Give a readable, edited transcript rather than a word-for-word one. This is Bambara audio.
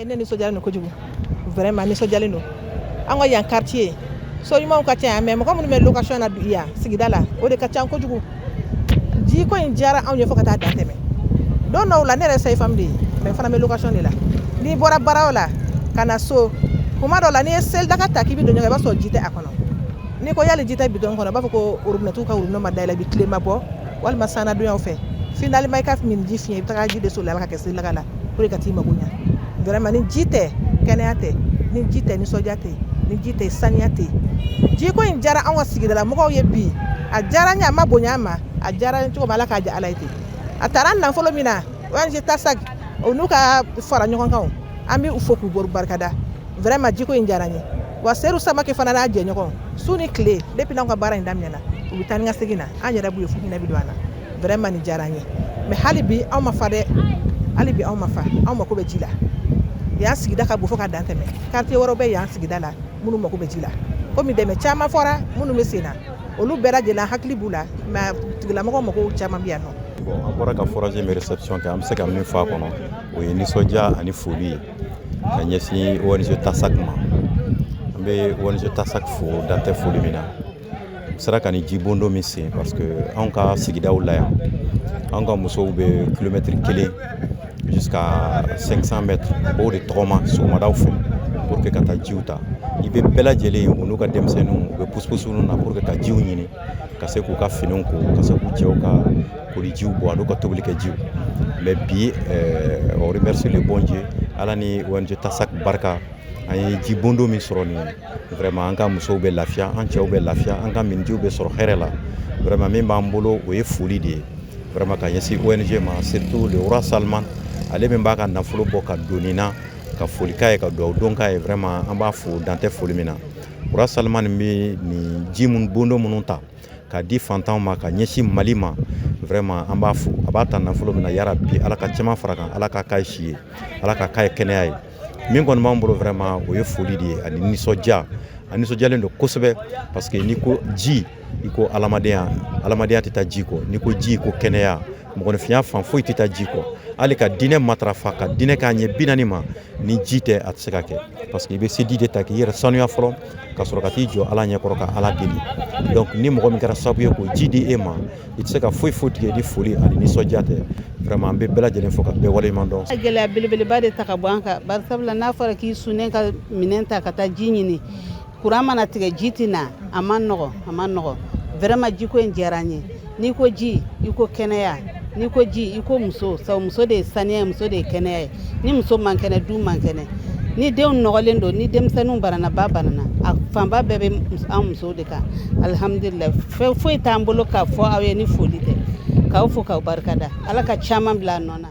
Ne nisɔndiyalen don kojugu vraiment nisɔndiyalen don an ka yan quartier so ɲumanw ka ca yan mais mɔgɔ minnu bɛ location na yan sigida la o de ka ca kojugu ji ko in diyara anw ye fo ka taa dan tɛmɛ don dɔw la ne yɛrɛ sayi femme de ye mais fana bɛ location de la n'i bɔra baaraw la ka na so kuma dɔw la n'i ye selidaga ta k'i bɛ don ɲɔgɔn i b'a sɔrɔ ji tɛ a kɔnɔ n'i ko yali ji tɛ bidon kɔnɔ i b'a fɔ ko robinet ka robinet ma dayɛlɛ i bɛ tile ma bɔ walima sanadonyaw fɛ finalement i ka min ji fiɲɛ i bɛ taga ji de so la ala ka kɛ selidaga la pour que ka t'i mago ɲa vraiment ni ji tɛ kɛnɛya tɛ ni ji tɛ nisɔndiya tɛ ni ji tɛ saniya tɛ ji ko in diyara anw ka sigidala mɔgɔw ye bi a diyara n ye a ma bonya a ma a diyara n cogo min ala k'a diya ala ye ten a taara an nafolo min na ONG TASAC o n'u ka fara ɲɔgɔn kan an bɛ u fo k'u barikada vraiment ji ko in diyara n ye wa Seydou Samake fana n'a jɛɲɔgɔn su ni tile depuis n'anw ka baara in daminɛna u bɛ taa ni ka segin na an yɛrɛ b'u ye fu hinɛ bɛ don an na vraiment nin diyara n ye mais hali bi anw ma fa dɛ hali bi anw ma fa anw mako bɛ ji la yan sigida ka bon fo ka dan tɛmɛ quartier wɛrɛw bɛ yan sigida la minnu mako bɛ ji la komi dɛmɛ caman fɔra minnu bɛ sen na olu bɛɛ lajɛlen hakili b'u la mais tigilamɔgɔw mako caman bɛ yan nɔ. Bon an bɔra ka forage min réception kɛ an bɛ se ka min fɔ a kɔnɔ o ye nisɔndiya ani foli ye ka ɲɛsin ONG TASAC ma an bɛ ONG TASAC fo dan tɛ foli min na u sera ka ni jibondo min sen parce que anw ka sigidaw la yan anw ka musow bɛ kilomètre 1 jusqu'à 500 mètres b'o de tɔgɔma sɔgɔmadaw fɛ pour que ka taa jiw ta i bɛ bɛɛ lajɛlen u n'u ka denmisɛnninw u bɛ pusi-pusi na pour que ka jiw ɲini ka se k'u ka finiw ko ka se k'u cɛw ka kolijiw bɔ a n'u ka tobili kɛ jiw mais bi on remercie le bon Dieu ala ni ONG TASAC barika an ye jibondo min sɔrɔ nin vraiment an ka musow bɛ lafiya an cɛw bɛ lafiya an ka minijiw bɛ sɔrɔ hɛrɛ la vraiment min b'an bolo o ye foli de ye vraiment ka ɲɛsin ONG ma surtout le roi Salman ale min b'a ka nafolo bɔ ka don nin na ka foli k'a ye ka dugawu don k'a ye vraiment an b'a fo dan tɛ foli min na roi Salman bɛ nin ji bondo minnu ta ka di fantanw ma ka ɲɛsin Mali ma vraiment an b'a fo a b'a ta nafolo min na yarabi ala ka caman fara kan ala ka k'a ye si ye ala ka k'a ye kɛnɛya ye min kɔni b'an bolo vraiment o ye foli de ye ani nisɔndiya a nisɔndiyalen don kosɛbɛ parce que n'i ko ji i ko adamadenya tɛ taa ji kɔ n'i ko ji i ko kɛnɛya mɔgɔninfinya fan foyi tɛ taa ji kɔ hali ka diinɛ matarafa ka diinɛ k'a ɲɛ 40 ma ni ji tɛ a tɛ se ka kɛ parce que i bɛ se di de ta k'i yɛrɛ sanuya fɔlɔ ka sɔrɔ ka t'i jɔ ala ɲɛkɔrɔ ka ala deli donc ni mɔgɔ min kɛra sababu ye k'o ji di e ma i tɛ se ka foyi tigɛ ni foli ani nisɔndiya tɛ vraiment an bɛ bɛɛ lajɛlen fɔ ka bɛɛ waleɲuman dɔn. Gɛlɛya belebeleba de ta ka bɔ an kan bari sabula n'a fɔra k'i sunnen ka minɛn ta ka taa ji ɲini courant mana tigɛ ji tɛ na a man nɔgɔ vraiment ji ko in diyara n ye n'i ko ji i ko kɛnɛya n'i ko ji i ko muso sabu muso de ye saniya ye muso de ye kɛnɛya ye ni muso man kɛnɛ du man kɛnɛ ni denw nɔgɔlen don ni denmisɛnninw banana ba banana a fanba bɛɛ bɛ an musow de kan alhamdulillah fɛn foyi t'an bolo k'a fɔ aw ye ni foli tɛ k'aw fo k'aw barikada ala ka caman bila a nɔ na.